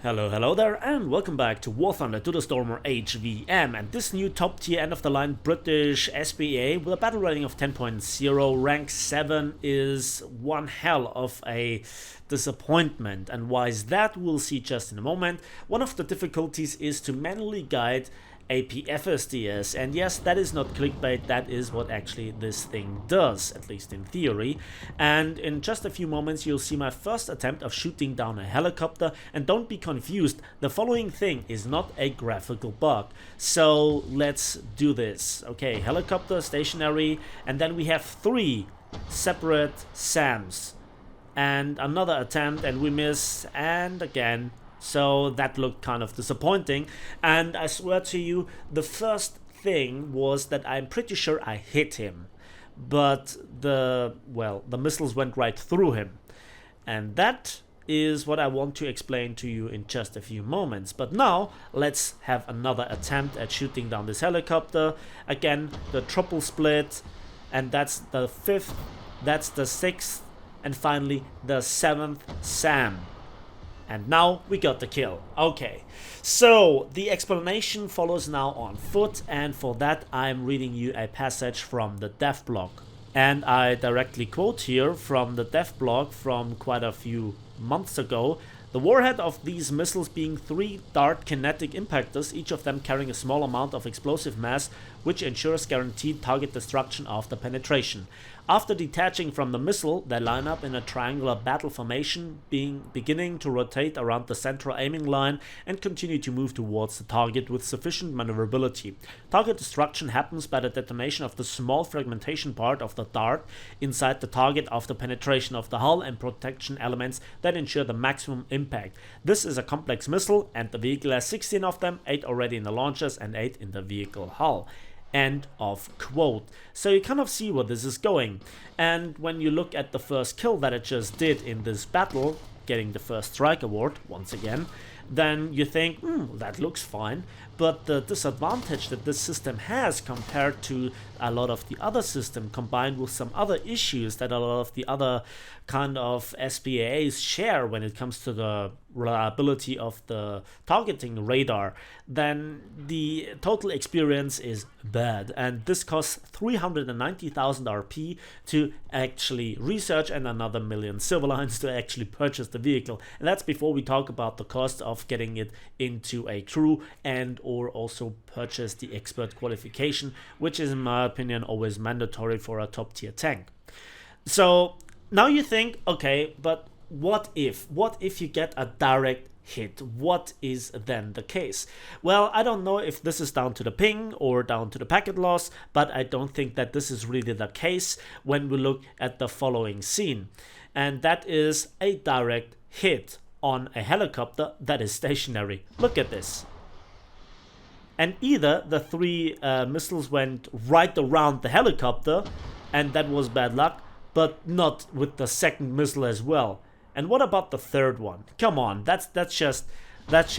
Hello there, and welcome back to War Thunder to the Stormer HVM, and this new top tier end of the line British SPA with a battle rating of 10.0, rank 7 is one hell of a disappointment. And why is that? We'll see just in a moment. One of the difficulties is to manually guide APFSDS, and yes, that is not clickbait, that is what actually this thing does, at least in theory. And in just a few moments you'll see my first attempt of shooting down a helicopter, and don't be confused, the following thing is not a graphical bug. So let's do this. Okay, helicopter, stationary, and then we have 3 separate SAMs. And another attempt, and we miss, and again. So that looked kind of disappointing, and I swear to you, the first thing was that I'm pretty sure I hit him, but the missiles went right through him, and that is what I want to explain to you in just a few moments. But now let's have another attempt at shooting down this helicopter. Again, the triple split, and that's the 5th, that's the 6th, and finally the 7th SAM. And now we got the kill. Okay, so the explanation follows now on foot, and for that I'm reading you a passage from the dev blog. And I directly quote here from the dev blog from quite a few months ago. The warhead of these missiles being 3 dart kinetic impactors, each of them carrying a small amount of explosive mass, which ensures guaranteed target destruction after penetration. After detaching from the missile, they line up in a triangular battle formation, beginning to rotate around the central aiming line and continue to move towards the target with sufficient maneuverability. Target destruction happens by the detonation of the small fragmentation part of the dart inside the target after penetration of the hull and protection elements that ensure the maximum impact. This is a complex missile, and the vehicle has 16 of them, 8 already in the launchers and 8 in the vehicle hull. End of quote. So you kind of see where this is going. And when you look at the first kill that it just did in this battle, getting the first strike award once again, then you think, that looks fine. But the disadvantage that this system has compared to a lot of the other system, combined with some other issues that a lot of the other kind of SPAs share when it comes to the reliability of the targeting radar, then the total experience is bad. And this costs 390,000 RP to actually research, and another million silver lines to actually purchase the vehicle. And that's before we talk about the cost of getting it into a crew and or also purchase the expert qualification, which is in my opinion always mandatory for a top tier tank. So now you think, okay, but what if you get a direct hit? What is then the case? Well, I don't know if this is down to the ping or down to the packet loss, but I don't think that this is really the case when we look at the following scene, and that is a direct hit on a helicopter that is stationary. Look at this. And either the 3 missiles went right around the helicopter, and that was bad luck, but not with the second missile as well. And what about the third one? Come on, that's just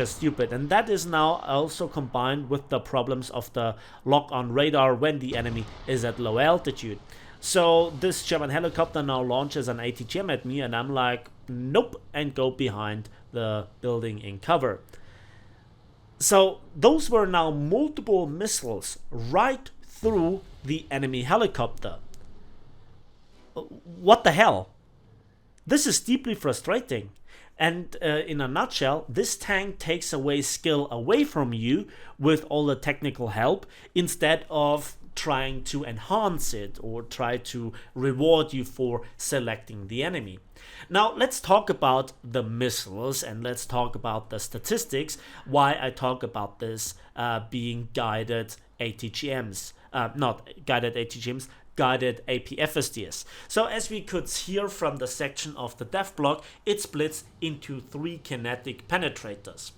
stupid. And that is now also combined with the problems of the lock-on radar when the enemy is at low altitude. So this German helicopter now launches an ATGM at me, and I'm like, nope, and go behind the building in cover. So those were now multiple missiles right through the enemy helicopter. What the hell? This is deeply frustrating. And in a nutshell, this tank takes away skill away from you with all the technical help, instead of trying to enhance it or try to reward you for selecting the enemy. Now let's talk about the missiles, and let's talk about the statistics, why I talk about this being guided ATGMs, not guided ATGMs, guided APFSDS. So as we could hear from the section of the dev blog, it splits into 3 kinetic penetrators.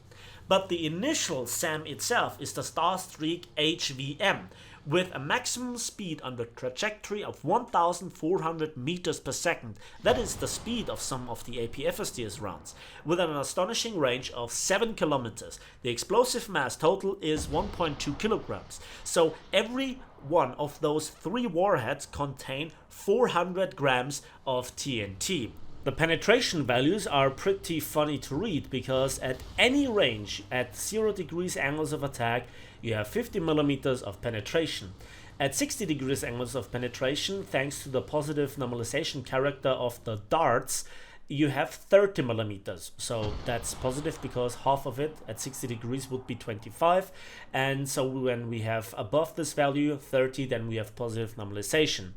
But the initial SAM itself is the Starstreak HVM, with a maximum speed on the trajectory of 1,400 meters per second. That is the speed of some of the APFSDS rounds, with an astonishing range of 7 kilometers. The explosive mass total is 1.2 kilograms. So every one of those 3 warheads contain 400 grams of TNT. The penetration values are pretty funny to read because at any range, at 0 degrees angles of attack, you have 50 millimeters of penetration. At 60 degrees angles of penetration, thanks to the positive normalization character of the darts, you have 30 millimeters. So that's positive because half of it at 60 degrees would be 25. And so when we have above this value, 30, then we have positive normalization.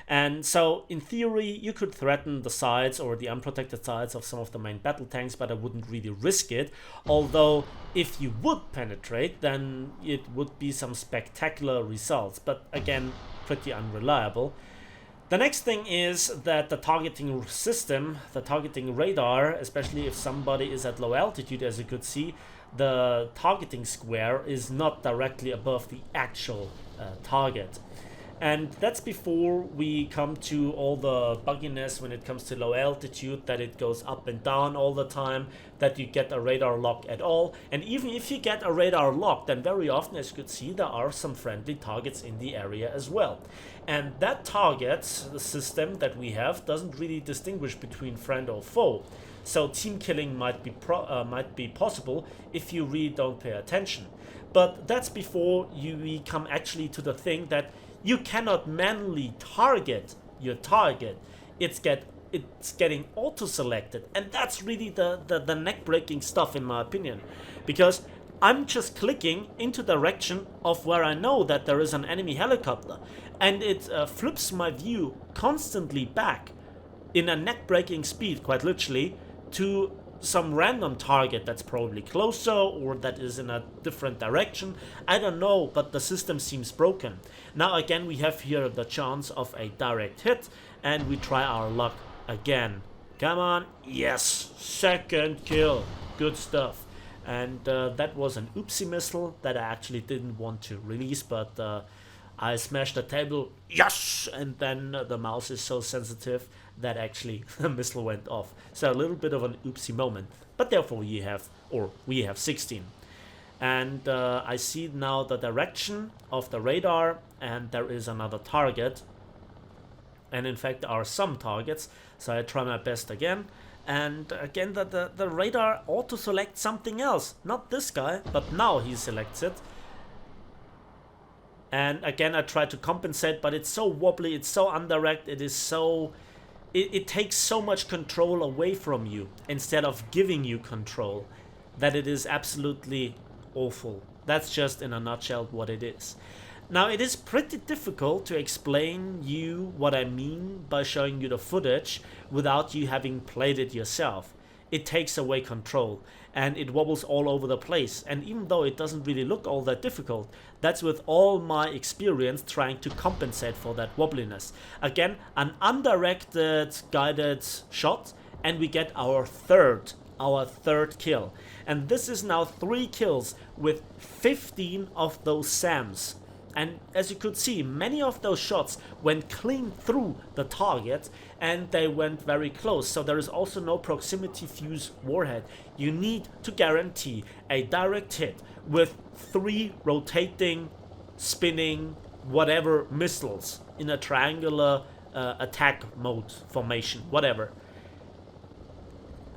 And so in theory, you could threaten the sides or the unprotected sides of some of the main battle tanks, but I wouldn't really risk it. Although if you would penetrate, then it would be some spectacular results, but again, pretty unreliable. The next thing is that the targeting system, the targeting radar, especially if somebody is at low altitude, as you could see, the targeting square is not directly above the actual target. And that's before we come to all the bugginess when it comes to low altitude, that it goes up and down all the time, that you get a radar lock at all. And even if you get a radar lock, then very often, as you could see, there are some friendly targets in the area as well. And that target system that we have doesn't really distinguish between friend or foe. So team killing might be possible if you really don't pay attention. But that's before we come actually to the thing that you cannot manually target your target. It's getting auto-selected, and that's really the neck-breaking stuff in my opinion, because I'm just clicking into direction of where I know that there is an enemy helicopter, and it flips my view constantly back in a neck-breaking speed, quite literally, to some random target that's probably closer or that is in a different direction. I don't know, but the system seems broken. Now again, we have here the chance of a direct hit, and we try our luck again. Come on, yes, second kill, good stuff. And that was an oopsie missile that I actually didn't want to release, but I smashed the table, yes, and then the mouse is so sensitive that actually the missile went off. So a little bit of an oopsie moment, but therefore we have 16. And I see now the direction of the radar, and there is another target. And in fact, there are some targets, so I try my best again. And again, the radar auto-selects something else. Not this guy, but now he selects it. And again, I try to compensate, but it's so wobbly, it's so indirect, it takes so much control away from you instead of giving you control that it is absolutely awful. That's just in a nutshell what it is. Now, it is pretty difficult to explain you what I mean by showing you the footage without you having played it yourself. It takes away control, and it wobbles all over the place. And even though it doesn't really look all that difficult, that's with all my experience trying to compensate for that wobbliness. Again, an undirected guided shot, and we get our third kill. And this is now 3 kills with 15 of those SAMs. And as you could see, many of those shots went clean through the target, and they went very close. So there is also no proximity fuse warhead. You need to guarantee a direct hit with 3 rotating, spinning, whatever missiles in a triangular attack mode formation, whatever.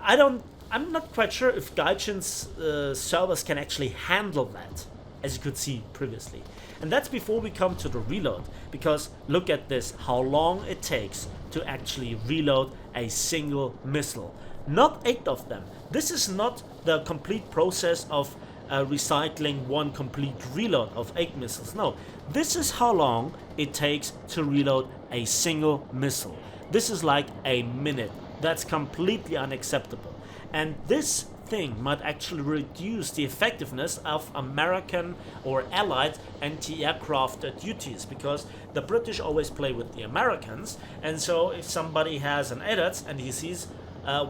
I'm not quite sure if Gaijin's servers can actually handle that, as you could see previously. And that's before we come to the reload, because look at this, how long it takes to actually reload a single missile. Not 8 of them. This is not the complete process of recycling one complete reload of 8 missiles. No, this is how long it takes to reload a single missile. This is like a minute. That's completely unacceptable. And this thing might actually reduce the effectiveness of American or Allied anti-aircraft duties, because the British always play with the Americans, and so if somebody has an ADATS and he sees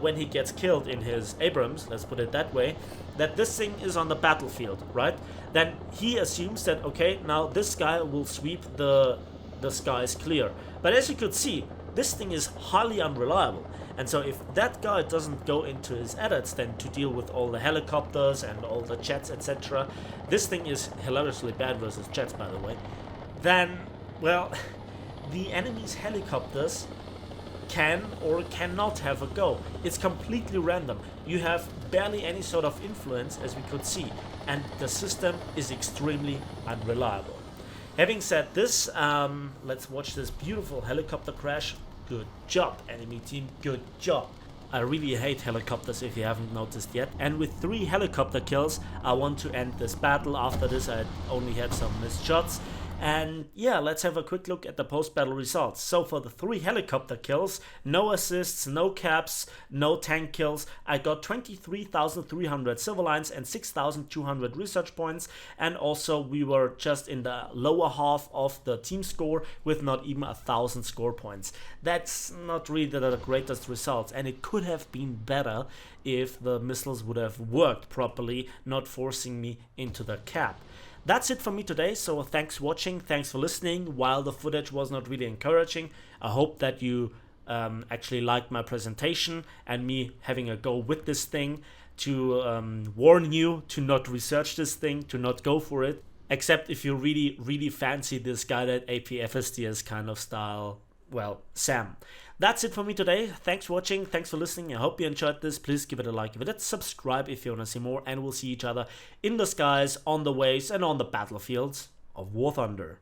when he gets killed in his Abrams, let's put it that way, that this thing is on the battlefield, right? Then he assumes that, okay, now this guy will sweep the skies clear. But as you could see, this thing is highly unreliable. And so if that guy doesn't go into his ADATS then to deal with all the helicopters and all the jets, etc., this thing is hilariously bad versus jets, by the way, then, well, the enemy's helicopters can or cannot have a go. It's completely random. You have barely any sort of influence, as we could see, and the system is extremely unreliable. Having said this, let's watch this beautiful helicopter crash. Good job, enemy team, good job. I really hate helicopters if you haven't noticed yet. And with 3 helicopter kills, I want to end this battle. After this, I only had some missed shots. And yeah, let's have a quick look at the post-battle results. So for the 3 helicopter kills, no assists, no caps, no tank kills, I got 23,300 silver lines and 6,200 research points, and also we were just in the lower half of the team score with not even 1,000 score points. That's not really the greatest results, and it could have been better if the missiles would have worked properly, not forcing me into the cap. That's it for me today, so thanks for watching, thanks for listening. While the footage was not really encouraging, I hope that you actually liked my presentation and me having a go with this thing to warn you to not research this thing, to not go for it, except if you really fancy this guided APFSDS kind of style, well, SAM. That's it for me today. Thanks for watching. Thanks for listening. I hope you enjoyed this. Please give it a like, give it a subscribe if you want to see more, and we'll see each other in the skies, on the waves, and on the battlefields of War Thunder.